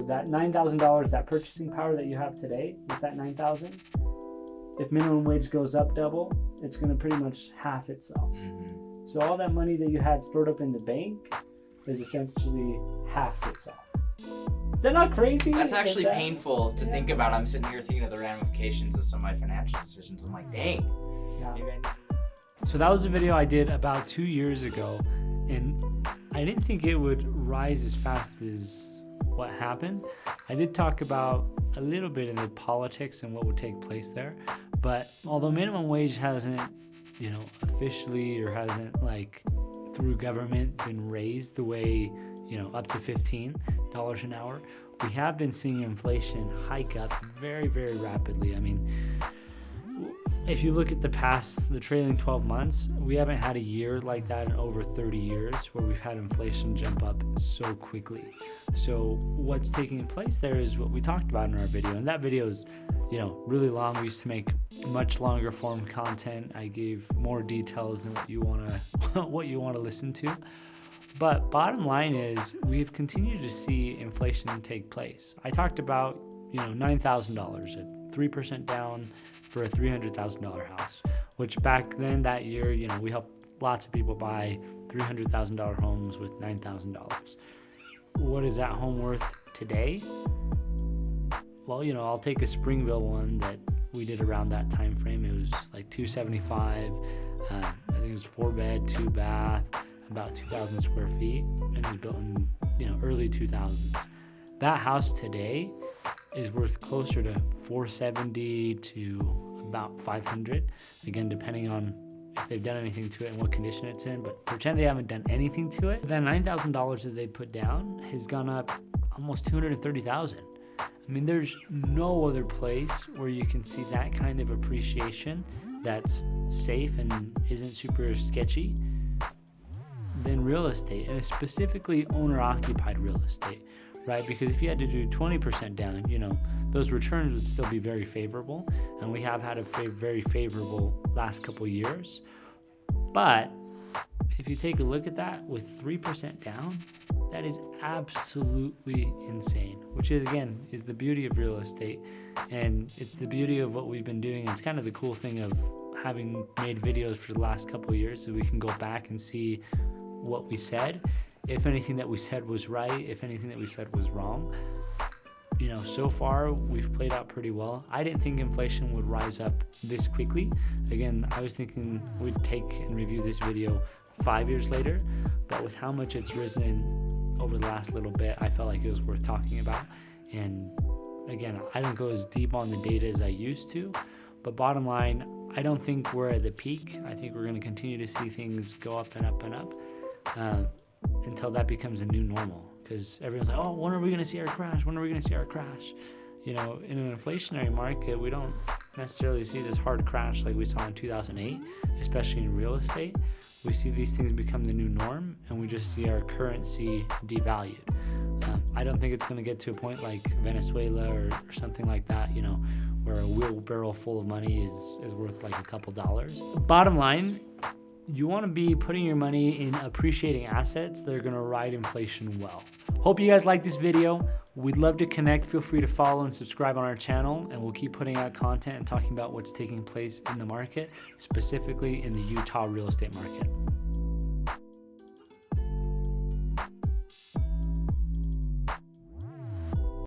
that $9,000, that purchasing power that you have today with that 9,000, if minimum wage goes up double, it's going to pretty much half itself. Mm-hmm. So all that money that you had stored up in the bank is essentially half itself. Is that not crazy? That's actually painful to think about. I'm sitting here thinking of the ramifications of some of my financial decisions. I'm like, dang. Yeah. So that was a video I did about 2 years ago, and I didn't think it would rise as fast as what happened. I did talk about a little bit in the politics and what would take place there, but although minimum wage hasn't, officially or hasn't like through government been raised the way, up to $15 an hour, we have been seeing inflation hike up very, very rapidly. I mean, if you look at the trailing 12 months, we haven't had a year like that in over 30 years where we've had inflation jump up so quickly. So what's taking place there is what we talked about in our video. And that video is, really long. We used to make much longer form content. I gave more details than what you want to listen to. But bottom line is we've continued to see inflation take place. I talked about, $9,000 at 3% down for a $300,000 house, which back then that year, we helped lots of people buy $300,000 homes with $9,000. What is that home worth today? Well, I'll take a Springville one that we did around that time frame. It was like $275. I think it was 4-bed, 2-bath, about 2,000 square feet, and it was built in early 2000s. That house today is worth closer to $470 to about $500, again depending on if they've done anything to it and what condition it's in, but pretend they haven't done anything to it. That $9,000 that they put down has gone up almost $230,000. I mean, there's no other place where you can see that kind of appreciation that's safe and isn't super sketchy than real estate, and specifically owner-occupied real estate, right? Because if you had to do 20% down, those returns would still be very favorable, and we have had a very favorable last couple years. But if you take a look at that with 3% down, that is absolutely insane, which is the beauty of real estate, and it's the beauty of what we've been doing. It's kind of the cool thing of having made videos for the last couple of years, so we can go back and see what we said, if anything that we said was right, if anything that we said was wrong. So far we've played out pretty well. I didn't think inflation would rise up this quickly. Again, I was thinking we'd take and review this video 5 years later, but with how much it's risen over the last little bit, I felt like it was worth talking about. And again, I don't go as deep on the data as I used to, but bottom line, I don't think we're at the peak. I think we're going to continue to see things go up and up and up until that becomes a new normal. Because everyone's like, oh, when are we going to see our crash? When are we going to see our crash? In an inflationary market, we don't necessarily see this hard crash like we saw in 2008, especially in real estate. We see these things become the new norm, and we just see our currency devalued. I don't think it's going to get to a point like Venezuela or something like that, where a wheelbarrow full of money is worth like a couple dollars. Bottom line, you want to be putting your money in appreciating assets that are going to ride inflation well. Hope you guys like this video. We'd love to connect. Feel free to follow and subscribe on our channel, and we'll keep putting out content and talking about what's taking place in the market, specifically in the Utah real estate market.